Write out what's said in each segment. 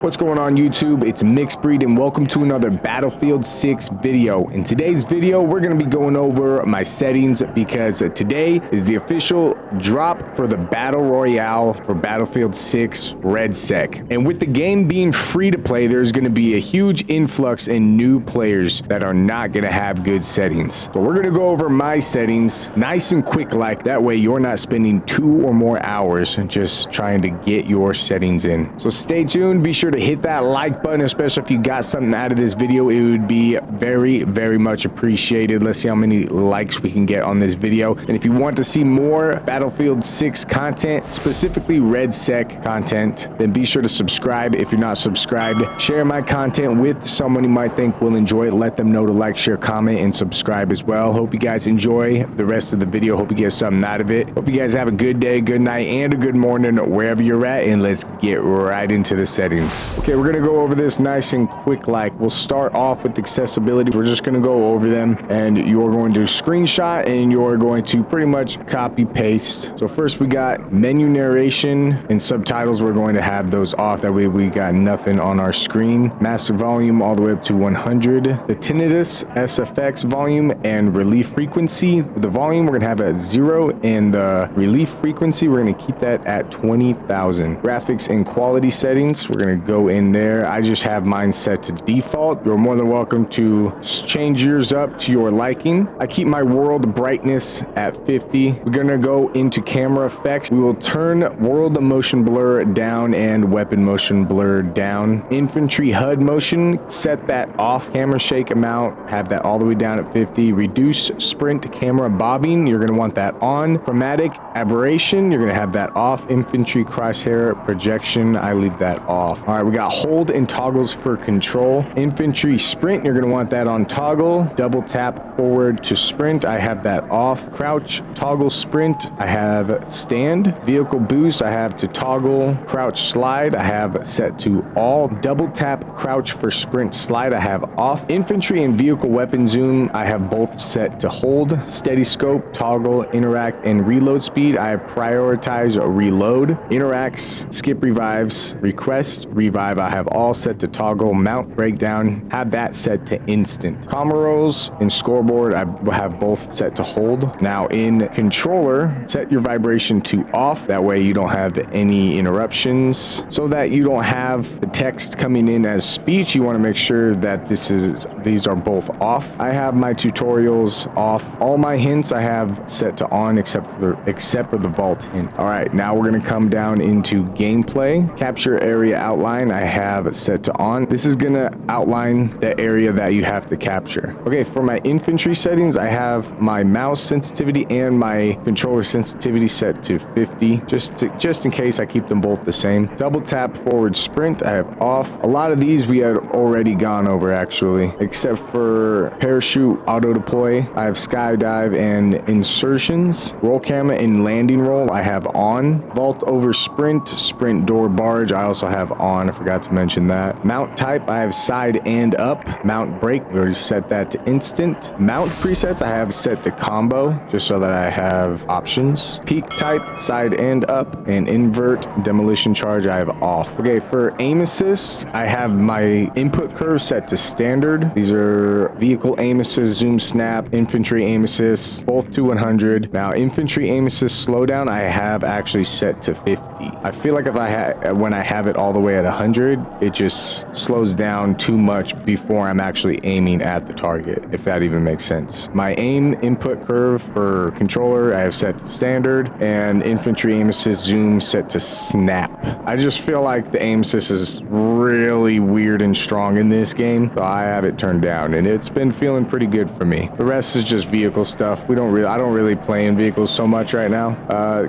What's going on YouTube? It's Mixbreed and welcome to another Battlefield 6 video. In today's video, we're going to be going over my settings because today is the official drop for the Battle Royale for Battlefield 6 Red Sec. And with the game being free to play, there's going to be a huge influx in new players that are not going to have good settings. So we're going to go over my settings nice and quick, like that way you're not spending 2 or more hours just trying to get your settings in. So stay tuned. Be sure to hit that like button, especially if you got something out of this video. It would be very much appreciated. Let's see how many likes we can get on this video. And if you want to see more Battlefield 6 content, specifically Red Sec content, then be sure to subscribe if you're not subscribed. Share my content with someone you might think will enjoy it. Let them know to like, share, comment, and subscribe as well. Hope you guys enjoy the rest of the video. Hope you get something out of it. Hope you guys have a good day, good night, and a good morning wherever you're at, and let's get right into the settings. Okay, we're gonna go over this nice and quick. Like, we'll start off with accessibility. We're just gonna go over them, and you're going to screenshot and you're going to pretty much copy paste. So first we got menu narration and subtitles. We're going to have those off, that way we got nothing on our screen. Master volume all the way up to 100. The tinnitus, SFX volume, and relief frequency. The volume we're gonna have at 0, and the relief frequency we're gonna keep that at 20,000. Graphics and quality settings, we're gonna go in there. I just have mine set to default. You're more than welcome to change yours up to your liking. I keep my world brightness at 50. We're gonna go into camera effects. We will turn world motion blur down and weapon motion blur down. Infantry HUD motion, set that off. Camera shake amount, have that all the way down at 50. Reduce sprint camera bobbing, you're gonna want that on. Chromatic aberration, you're gonna have that off. Infantry crosshair projection, I leave that off. All right, we got hold and toggles for control. Infantry sprint, you're gonna want that on toggle. Double tap forward to sprint, I have that off. Crouch toggle sprint, I have stand. Vehicle boost, I have to toggle. Crouch slide, I have set to all. Double tap crouch for sprint slide, I have off. Infantry and vehicle weapon zoom, I have both set to hold. Steady scope, toggle, interact, and reload speed, I prioritize reload. Interacts, skip revives, request, revive, I have all set to toggle. Mount breakdown, have that set to instant. Comma rolls and scoreboard, I have both set to hold. Now in controller, set your vibration to off, that way you don't have any interruptions. So that you don't have the text coming in as speech, you want to make sure that these are both off. I have my tutorials off. All my hints I have set to on except for the vault hint. All right, now we're going to come down into gameplay. Capture area outline, I have set to on. This is going to outline the area that you have to capture. Okay, for my infantry settings, I have my mouse sensitivity and my controller sensitivity set to 50, just in case. I keep them both the same. Double tap forward sprint, I have off. A lot of these we had already gone over actually, except for parachute auto deploy. I have skydive and insertions. Roll camera and landing roll, I have on. Vault over sprint, sprint door barge, I also have on. I forgot to mention that. Mount type, I have side and up. Mount brake, we already set that to instant. Mount presets, I have set to combo, just so that I have options. Peak type, side and up. And invert demolition charge, I have off. Okay, for aim assist, I have my input curve set to standard. These are vehicle aim assist, zoom snap, infantry aim assist, both to 100. Now infantry aim assist slowdown, I have actually set to 50. I feel like when I have it all the way at 100, it just slows down too much before I'm actually aiming at the target, if that even makes sense. My aim input curve for controller, I have set to standard, and infantry aim assist zoom set to snap. I just feel like the aim assist is really weird and strong in this game, so I have it turned down, and it's been feeling pretty good for me. The rest is just vehicle stuff. I don't really play in vehicles so much right now.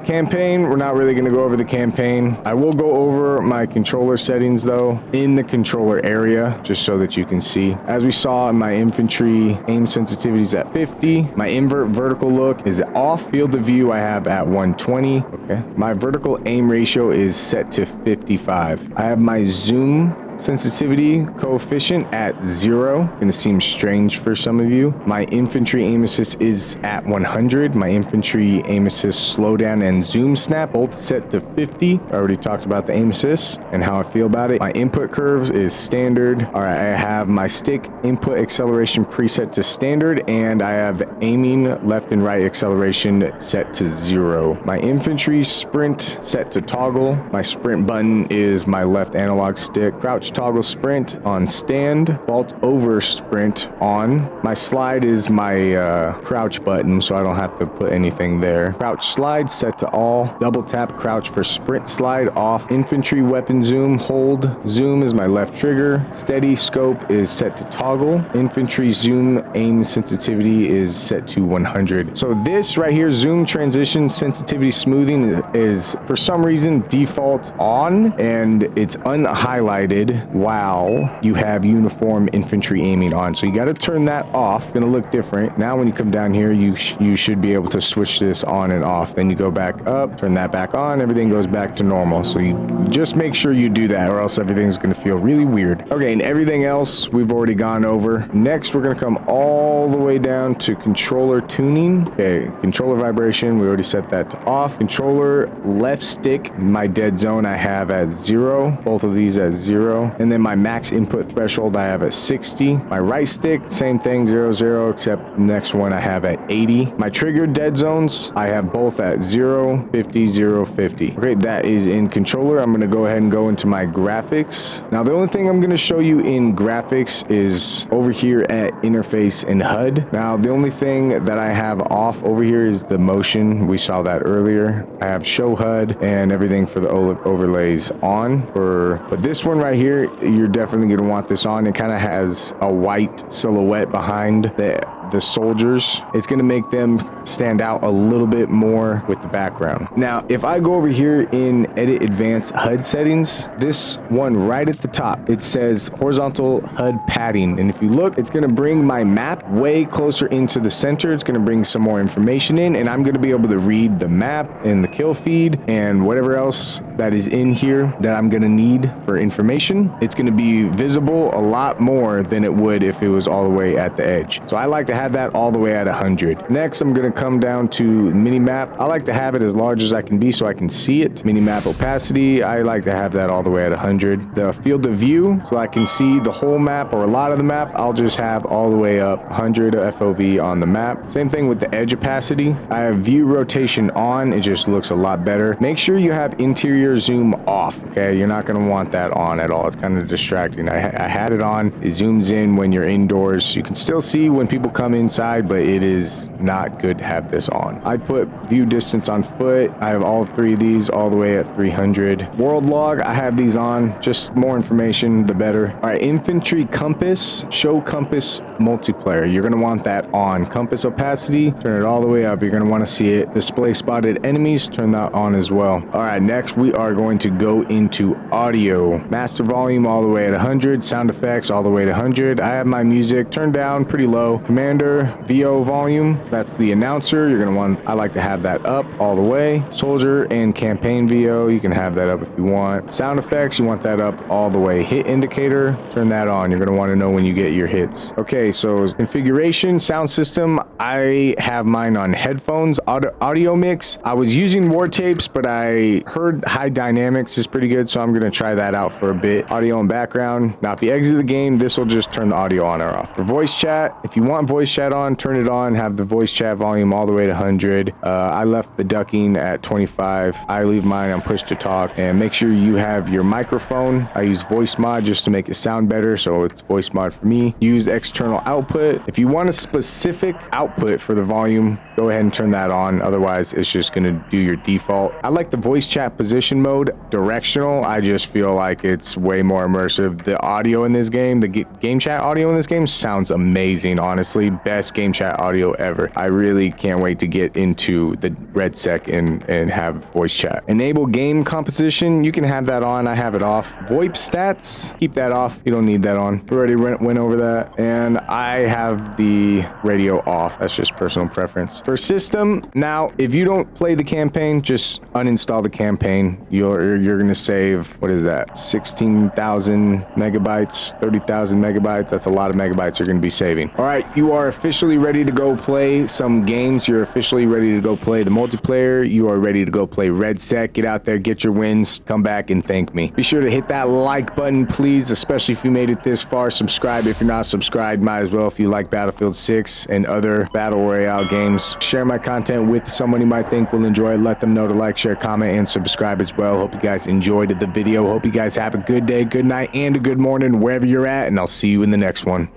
Campaign, we're not really going to go over the campaign. I will go over my controller settings though in the controller area, just so that you can see. As we saw in my infantry, aim sensitivity is at 50. My invert vertical look is off. Field of view I have at 120. Okay. My vertical aim ratio is set to 55. I have my zoom sensitivity coefficient at 0. Gonna seem strange for some of you. My infantry aim assist is at 100. My infantry aim assist slowdown and zoom snap both set to 50. I already talked about the aim assist and how I feel about it. My input curves is standard. All right, I have my stick input acceleration preset to standard, and I have aiming left and right acceleration set to 0. My infantry sprint set to toggle. My sprint button is my left analog stick. Crouch toggle sprint on stand. Vault over sprint on. My slide is my crouch button, so I don't have to put anything there. Crouch slide set to all. Double tap crouch for sprint slide off. Infantry weapon zoom hold. Zoom is my left trigger. Steady scope is set to toggle. Infantry zoom aim sensitivity is set to 100. So this right here, zoom transition sensitivity smoothing is for some reason default on, and it's unhighlighted while you have uniform infantry aiming on. So you got to turn that off. It's gonna look different. Now when you come down here, you should be able to switch this on and off. Then you go back up, turn that back on, everything goes back to normal. So you just make sure you do that, or else everything's gonna feel really weird. Okay, and everything else we've already gone over. Next, we're gonna come all the way down to controller tuning. Okay, controller vibration, we already set that to off. Controller left stick, my dead zone I have at 0. Both of these at 0. And then my max input threshold I have at 60. My right stick, same thing, 0, 0, except the next one I have at 80. My trigger dead zones, I have both at 0, 50, 0, 50. Okay, that is in controller. I'm gonna go ahead and go into my graphics. Now, the only thing I'm gonna show you in graphics is over here at interface and HUD. Now, the only thing that I have off over here is the motion. We saw that earlier. I have show HUD and everything for the overlays on. But this one right here, you're definitely gonna want this on. It kind of has a white silhouette behind the soldiers. It's going to make them stand out a little bit more with the background. Now, if I go over here in edit advanced HUD settings, this one right at the top, it says horizontal HUD padding. And if you look, it's going to bring my map way closer into the center. It's going to bring some more information in, and I'm going to be able to read the map and the kill feed and whatever else that is in here that I'm going to need for information. It's going to be visible a lot more than it would if it was all the way at the edge. So I like to have that all the way at 100. Next, I'm going to come down to minimap. I like to have it as large as I can be so I can see it. Minimap opacity, I like to have that all the way at 100. The field of view, so I can see the whole map or a lot of the map, I'll just have all the way up 100 FOV on the map. Same thing with the edge opacity. I have view rotation on. It just looks a lot better. Make sure you have interior zoom off, okay? You're not going to want that on at all. It's kind of distracting. I had it on. It zooms in when you're indoors. You can still see when people come inside, but it is not good to have this on. I put view distance on foot. I have all three of these all the way at 300. World log, I have these on. Just more information, the better. All right, infantry compass, show compass multiplayer. You're going to want that on. Compass opacity, turn it all the way up. You're going to want to see it. Display spotted enemies, turn that on as well. All right, next we are going to go into audio. Master volume all the way at 100. Sound effects all the way to 100. I have my music turned down pretty low. Commander VO volume, that's the announcer. You're going to want, I like to have that up all the way. Soldier and campaign VO, you can have that up if you want. Sound effects, you want that up all the way. Hit indicator, turn that on. You're going to want to know when you get your hits. Okay, so configuration, sound system, I have mine on headphones. Audio mix, I was using war tapes, but I heard high dynamics is pretty good, so I'm going to try that out for a bit. Audio and background. Now, if you exit the game, this will just turn the audio on or off. For voice chat, if you want voice chat on, turn it on, have the voice chat volume all the way to 100. I left the ducking at 25. I leave mine on push to talk, and make sure you have your microphone. I use voice mod just to make it sound better, so it's voice mod for me. Use external output. If you want a specific output for the volume, go ahead and turn that on. Otherwise, it's just going to do your default. I like the voice chat position mode, directional. I just feel like it's way more immersive. The audio in this game, the game chat audio in this game sounds amazing, honestly. best game chat audio ever. I really can't wait to get into the red sec and have voice chat. Enable game composition. You can have that on. I have it off. VoIP stats, keep that off. You don't need that on. We already went over that. And I have the radio off. That's just personal preference. For system, now, if you don't play the campaign, just uninstall the campaign. You're gonna save, what is that? 16,000 megabytes, 30,000 megabytes. That's a lot of megabytes you're gonna be saving. All right, you are officially ready to go play some games. You're officially ready to go play the multiplayer. You are ready to go play red sec. Get out there, get your wins, come back and thank me. Be sure to hit that like button, please, especially if you made it this far. Subscribe if you're not subscribed. Might as well if you like Battlefield 6 and other Battle Royale games. Share my content with someone you might think will enjoy it. Let them know to like, share, comment, and subscribe as well. Hope you guys enjoyed the video. Hope you guys have a good day, good night, and a good morning wherever you're at, and I'll see you in the next one.